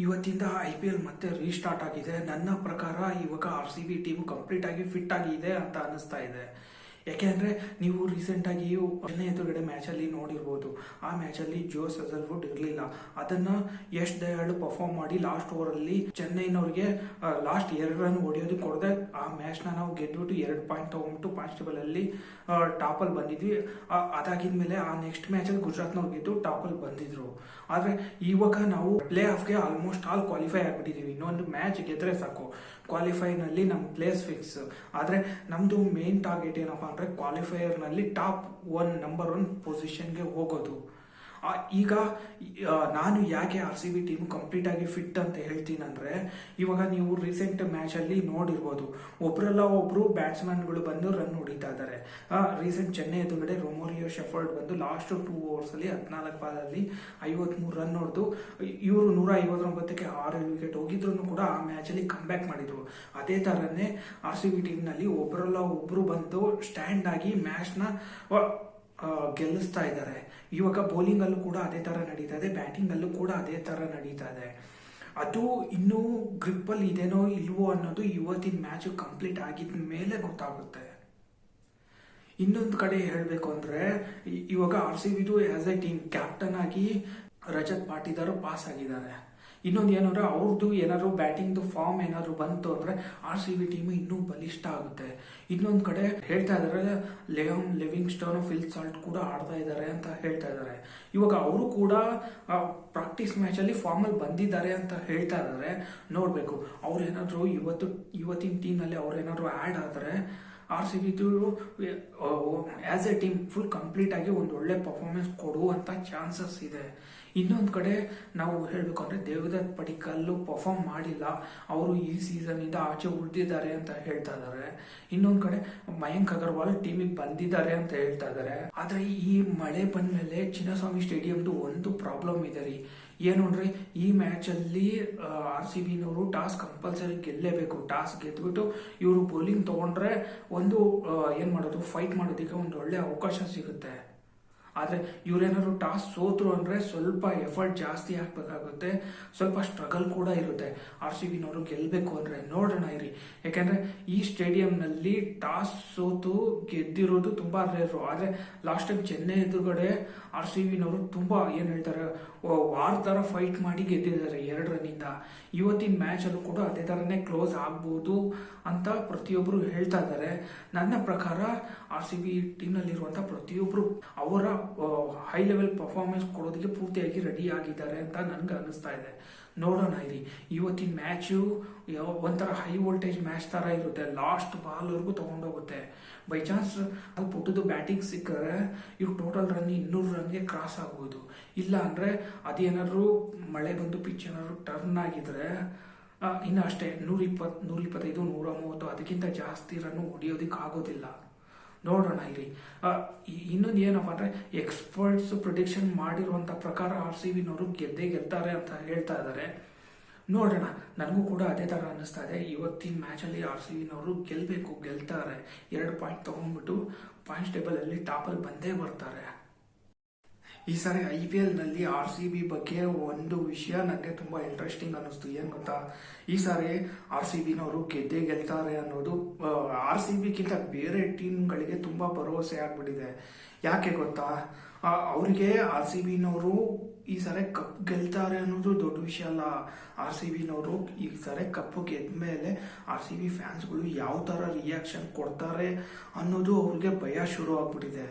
ಇವತ್ತಿಂದ IPL ಮತ್ತೆ restart ಆಗಿದೆ. ನನ್ನ ಪ್ರಕಾರ ಇವಾಗ RCB ಟೀಮ್ ಕಂಪ್ಲೀಟ್ ಆಗಿ ಫಿಟ್ ಆಗಿದೆ ಅಂತ ಅನಿಸ್ತಾ ಇದೆ. ಯಾಕೆಂದ್ರೆ ನೀವು ರೀಸೆಂಟ್ ಆಗಿ ಚೆನ್ನೈ ಎದುರುಗಡೆ ಮ್ಯಾಚ್ ಅಲ್ಲಿ ನೋಡಿರ್ಬೋದು. ಆ ಮ್ಯಾಚ್ ಅಲ್ಲಿ ಜೋಸ್ ಹಜಲ್ವುಡ್ ಇರಲಿಲ್ಲ. ಅದನ್ನ ಯಶ್ ದಯಾಳ್ ಪರ್ಫಾರ್ಮ್ ಮಾಡಿ ಲಾಸ್ಟ್ ಓವರ್ ಅಲ್ಲಿ ಚೆನ್ನೈನವ್ರಿಗೆ ಲಾಸ್ಟ್ 2 ರನ್ ಹೊಡೆಯೋದಕ್ಕೆ ಕೊಡದೆ ಆ ಮ್ಯಾಚ್ ನ ನಾವು ಗೆದ್ಬಿಟ್ಟು 2 ಪಾಯಿಂಟ್ ತಗೊಂಡ್ಬಿಟ್ಟು ಪಾಯಿಂಟ್ ಟೇಬಲ್ ಅಲ್ಲಿ ಟಾಪ್ ಅಲ್ಲಿ ಬಂದಿದ್ವಿ. ಅದಾಗಿದ್ಮೇಲೆ ಆ ನೆಕ್ಸ್ಟ್ ಮ್ಯಾಚ್ ಅಲ್ಲಿ ಗುಜರಾತ್ನವ್ರು ಗೆದ್ದು ಟಾಪ್ ಅಲ್ಲಿ ಬಂದಿದ್ರು. ಆದ್ರೆ ಇವಾಗ ನಾವು ಪ್ಲೇ ಆಫ್ಗೆ ಆಲ್ಮೋಸ್ಟ್ ಆಲ್ ಕ್ವಾಲಿಫೈ ಆಗ್ಬಿಟ್ಟಿದೀವಿ. ಇನ್ನೊಂದು ಮ್ಯಾಚ್ ಗೆದ್ರೆ ಸಾಕು ಕ್ವಾಲಿಫೈ ನಲ್ಲಿ ನಮ್ ಪ್ಲೇಸ್ ಫಿಕ್ಸ್. ಆದ್ರೆ ನಮ್ದು ಮೇನ್ ಟಾರ್ಗೆಟ್ ಏನಪ್ಪಾ ಅಂದ್ರೆ ಕ್ವಾಲಿಫೈಯರ್ ನಲ್ಲಿ ಟಾಪ್ 1 ನಂಬರ್ 1 ಪೊಸಿಷನ್ಗೆ ಹೋಗೋದು. ಈಗ ನಾನು ಯಾಕೆ RCB ಟೀಮ್ ಕಂಪ್ಲೀಟ್ ಆಗಿ ಫಿಟ್ ಅಂತ ಹೇಳ್ತೀನಿ ಅಂದ್ರೆ, ಇವಾಗ ನೀವು ರೀಸೆಂಟ್ ಮ್ಯಾಚ್ ಅಲ್ಲಿ ನೋಡಿರ್ಬೋದು, ಒಬ್ರಲ್ಲ ಒಬ್ರು ಬ್ಯಾಟ್ಸ್ಮನ್ಗಳು ಬಂದು ರನ್ ಹೊಡಿತಾ ಇದ್ದಾರೆ. ರೀಸೆಂಟ್ ಚೆನ್ನೈ ಎದುರುಗಡೆ ರೊಮೋರಿಯೋ ಶೆಫರ್ಡ್ ಬಂದು ಲಾಸ್ಟ್ 2 ಓವರ್ಸ್ ಅಲ್ಲಿ 14 ಬಾಲಲ್ಲಿ 53 ರನ್ ಹೊಡೆದು ಇವರು 159ಕ್ಕೆ 6 ವಿಕೆಟ್ ಹೋಗಿದ್ರು ಕೂಡ ಆ ಮ್ಯಾಚ್ ಅಲ್ಲಿ ಕಮ್ ಬ್ಯಾಕ್ ಮಾಡಿದ್ರು. ಅದೇ ತರನೇ RCB ಟೀಮ್ ನಲ್ಲಿ ಒಬ್ರಲ್ಲ ಒಬ್ರು ಬಂದು ಸ್ಟ್ಯಾಂಡ್ ಆಗಿ ಮ್ಯಾಚ್ ನ ಗೆಲ್ಲಿಸ್ತಾ ಇದ್ದಾರೆ. ಇವಾಗ ಬೌಲಿಂಗ್ ಅಲ್ಲೂ ಕೂಡ ಅದೇ ತರ ನಡೀತಾ ಇದೆ, ಬ್ಯಾಟಿಂಗ್ ಅಲ್ಲೂ ಕೂಡ ಅದೇ ತರ ನಡೀತಾ ಇದೆ. ಅದು ಇನ್ನೂ ಗ್ರಿಪ್ ಅಲ್ಲಿ ಇದೇನೋ ಇಲ್ವೋ ಅನ್ನೋದು ಇವತ್ತಿನ ಮ್ಯಾಚ್ ಕಂಪ್ಲೀಟ್ ಆಗಿದ ಮೇಲೆ ಗೊತ್ತಾಗುತ್ತೆ. ಇನ್ನೊಂದು ಕಡೆ ಹೇಳ್ಬೇಕು ಅಂದ್ರೆ, ಇವಾಗ RCBದು ಆಸ್ ಎ ಟೀಮ್ ಕ್ಯಾಪ್ಟನ್ ಆಗಿ ರಜತ್ ಪಾಟಿದಾರ್ ಪಾಸ್ ಆಗಿದ್ದಾರೆ. ಇನ್ನೊಂದು ಏನಂದ್ರೆ, ಅವ್ರದ್ದು ಏನಾದ್ರು ಬ್ಯಾಟಿಂಗ್ ಫಾರ್ಮ್ ಏನಾದ್ರು ಬಂತು ಅಂದ್ರೆ RCB ಟೀಮ್ ಇನ್ನೂ ಬಲಿಷ್ಠ ಆಗುತ್ತೆ. ಇನ್ನೊಂದ್ ಕಡೆ ಹೇಳ್ತಾ ಇದಾರೆ, ಲಿಯಾಮ್ ಲಿವಿಂಗ್ಸ್ಟೋನ್, ಫಿಲ್ ಸಾಲ್ಟ್ ಕೂಡ ಆಡ್ತಾ ಇದ್ದಾರೆ ಅಂತ ಹೇಳ್ತಾ ಇದ್ದಾರೆ. ಇವಾಗ ಅವರು ಕೂಡ ಪ್ರಾಕ್ಟೀಸ್ ಮ್ಯಾಚ್ ಅಲ್ಲಿ ಫಾರ್ಮ್ ಅಲ್ಲಿ ಬಂದಿದ್ದಾರೆ ಅಂತ ಹೇಳ್ತಾ ಇದ್ದಾರೆ. ನೋಡ್ಬೇಕು ಅವ್ರೇನಾದ್ರು ಇವತ್ತಿನ ಟೀಮ್ ನಲ್ಲಿ ಅವ್ರೇನಾದ್ರು ಆಡ್ ಆದ್ರೆ RCB as A team full complete ಆಗಿ ಒಂದು ಒಳ್ಳೆ ಪರ್ಫಾರ್ಮೆನ್ಸ್ ಕೊಡುವಂತ ಚಾನ್ಸಸ್ ಇದೆ. ಇನ್ನೊಂದು ಕಡೆ ನಾವು ಹೇಳ್ಬೇಕು ಅಂದ್ರೆ, ದೇವದತ್ ಪಡಿಕ್ಕಲ್ ಪರ್ಫಾರ್ಮ್ ಮಾಡಿಲ್ಲ, ಅವರು ಈ ಸೀಸನ್ ಇಂದ ಆಚೆ ಉಳಿದಿದ್ದಾರೆ ಅಂತ ಹೇಳ್ತಾ ಇದ್ದಾರೆ. ಇನ್ನೊಂದ್ ಕಡೆ ಮಯಾಂಕ್ ಅಗರ್ವಾಲ್ ಟೀಮಿಗೆ ಬಂದಿದ್ದಾರೆ ಅಂತ ಹೇಳ್ತಾ ಇದ್ದಾರೆ. ಆದ್ರೆ ಈ ಮಳೆ ಬಂದ್ಮೇಲೆ ಚಿನ್ನಸ್ವಾಮಿ ಸ್ಟೇಡಿಯಂದು ಒಂದು ಪ್ರಾಬ್ಲಮ್ ಇದೆ ರೀ. ಏನು ಅಂದ್ರೆ, ಈ ಮ್ಯಾಚ್ ಅಲ್ಲಿ RCBನವರು ಟಾಸ್ ಕಂಪಲ್ಸರಿ ಗೆಲ್ಲೇಬೇಕು. ಟಾಸ್ ಗೆದ್ಬಿಟ್ಟು ಇವರು ಬೌಲಿಂಗ್ ತಗೊಂಡ್ರೆ ಒಂದು ಏನ್ ಮಾಡೋದು, ಫೈಟ್ ಮಾಡೋದಕ್ಕೆ ಒಂದು ಒಳ್ಳೆ ಅವಕಾಶ ಸಿಗುತ್ತೆ. ಆದ್ರೆ ಇವ್ರೇನಾದ್ರು ಟಾಸ್ ಸೋತ್ರು ಅಂದ್ರೆ ಸ್ವಲ್ಪ ಎಫರ್ಟ್ ಜಾಸ್ತಿ ಹಾಕ್ಬೇಕಾಗುತ್ತೆ, ಸ್ವಲ್ಪ ಸ್ಟ್ರಗಲ್ ಕೂಡ ಇರುತ್ತೆ. RCBನವರು ಗೆಲ್ಬೇಕು ಅಂದ್ರೆ ನೋಡೋಣ ಇರಿ. ಯಾಕಂದ್ರೆ ಈ ಸ್ಟೇಡಿಯಂ ನಲ್ಲಿ ಟಾಸ್ ಸೋತು ಗೆದ್ದಿರೋದು ತುಂಬಾ ರೇರು. ಆದ್ರೆ ಲಾಸ್ಟ್ ಟೈಮ್ ಚೆನ್ನೈ ಎದುರುಗಡೆ RCBನವರು ತುಂಬಾ ಏನ್ ಹೇಳ್ತಾರೆ, ವಾರ್ ತರ ಫೈಟ್ ಮಾಡಿ ಗೆದ್ದಿದ್ದಾರೆ 2 ರನ್ನಿಂದ. ಇವತ್ತಿನ ಮ್ಯಾಚ್ ಅಲ್ಲೂ ಕೂಡ ಅದೇ ತರನೇ ಕ್ಲೋಸ್ ಆಗ್ಬಹುದು ಅಂತ ಪ್ರತಿಯೊಬ್ರು ಹೇಳ್ತಾ ಇದ್ದಾರೆ. ನನ್ನ ಪ್ರಕಾರ RCB ಟೀಮ್ ನಲ್ಲಿ ಇರುವಂತಹ ಪ್ರತಿಯೊಬ್ರು ಅವರ ಹೈ ಲೆವೆಲ್ ಪರ್ಫಾರ್ಮೆನ್ಸ್ ಕೊಡೋದಕ್ಕೆ ಪೂರ್ತಿಯಾಗಿ ರೆಡಿ ಆಗಿದ್ದಾರೆ ಅಂತ ನನ್ಗೆ ಅನಿಸ್ತಾ ಇದೆ. ನೋಡೋಣ ಇರಿ. ಇವತ್ತಿನ ಮ್ಯಾಚು ಒಂಥರ ಹೈ ವೋಲ್ಟೇಜ್ ಮ್ಯಾಚ್ ತರ ಇರುತ್ತೆ, ಲಾಸ್ಟ್ ಬಾಲ್ ವರ್ಗೂ ತಗೊಂಡೋಗುತ್ತೆ. ಬೈ ಚಾನ್ಸ್ ಅಲ್ಲಿ ಪುಟ್ಟದು ಬ್ಯಾಟಿಂಗ್ ಸಿಕ್ಕರೆ ಇವ್ರು ಟೋಟಲ್ ರನ್ 200 ರನ್ಗೆ ಕ್ರಾಸ್ ಆಗ್ಬೋದು. ಇಲ್ಲ ಅಂದ್ರೆ ಅದೇನಾದ್ರು ಮಳೆ ಬಂದು ಪಿಚ್ ಏನಾದ್ರು ಟರ್ನ್ ಆಗಿದ್ರೆ ಇನ್ನು ಅಷ್ಟೇ 120, 125, 130 ಅದಕ್ಕಿಂತ ಜಾಸ್ತಿ ರನ್ ಹೊಡಿಯೋದಿಕ್ ಆಗೋದಿಲ್ಲ. ನೋಡೋಣ ಇರಿ. ಇನ್ನೊಂದು ಏನಪ್ಪಾ ಅಂದ್ರೆ, ಎಕ್ಸ್ಪರ್ಟ್ಸ್ ಪ್ರಿಡಿಕ್ಷನ್ ಮಾಡಿರುವಂತ ಪ್ರಕಾರ RCBನವರು ಗೆದ್ದೇ ಗೆಲ್ತಾರೆ ಅಂತ ಹೇಳ್ತಾ ಇದ್ದಾರೆ. ನೋಡೋಣ, ನನಗೂ ಕೂಡ ಅದೇ ತರ ಅನ್ನಿಸ್ತಾ ಇದೆ. ಇವತ್ತಿನ ಮ್ಯಾಚ್ ಅಲ್ಲಿ RCBನವರು ಗೆಲ್ತಾರೆ. 2 ಪಾಯಿಂಟ್ ತಗೊಂಡ್ಬಿಟ್ಟು ಪಾಯಿಂಟ್ಸ್ ಟೇಬಲ್ ಅಲ್ಲಿ ಟಾಪ್ ಅಲ್ಲಿ ಬಂದೇ ಬರ್ತಾರೆ. ಈ ಸಾರಿ IPL ನಲ್ಲಿ RCB ಬಗ್ಗೆ ಒಂದು ವಿಷಯ ನನಗೆ ತುಂಬಾ ಇಂಟ್ರೆಸ್ಟಿಂಗ್ ಅನ್ನಿಸ್ತು. ಏನ್ ಗೊತ್ತಾ, ಈ ಸಾರಿ RCBನವರು ಗೆದ್ದೇ ಗೆಲ್ತಾರೆ ಅನ್ನೋದು RCBಗಿಂತ ಬೇರೆ ಟೀಮ್ಗಳಿಗೆ ತುಂಬಾ ಭರವಸೆ ಆಗ್ಬಿಟ್ಟಿದೆ. ಯಾಕೆ ಗೊತ್ತಾ, ಅವರಿಗೆ RCBನವರು ಈ ಸಾರಿ ಕಪ್ ಗೆಲ್ತಾರೆ ಅನ್ನೋದು ದೊಡ್ಡ ವಿಷಯ ಅಲ್ಲ. RCBನವರು ಈ ಸಾರಿ ಕಪ್ ಗೆದ್ಮೇಲೆ RCB ಫ್ಯಾನ್ಸ್ಗಳು ಯಾವ ತರ ರಿಯಾಕ್ಷನ್ ಕೊಡ್ತಾರೆ ಅನ್ನೋದು ಅವ್ರಿಗೆ ಭಯ ಶುರು ಆಗ್ಬಿಟ್ಟಿದೆ.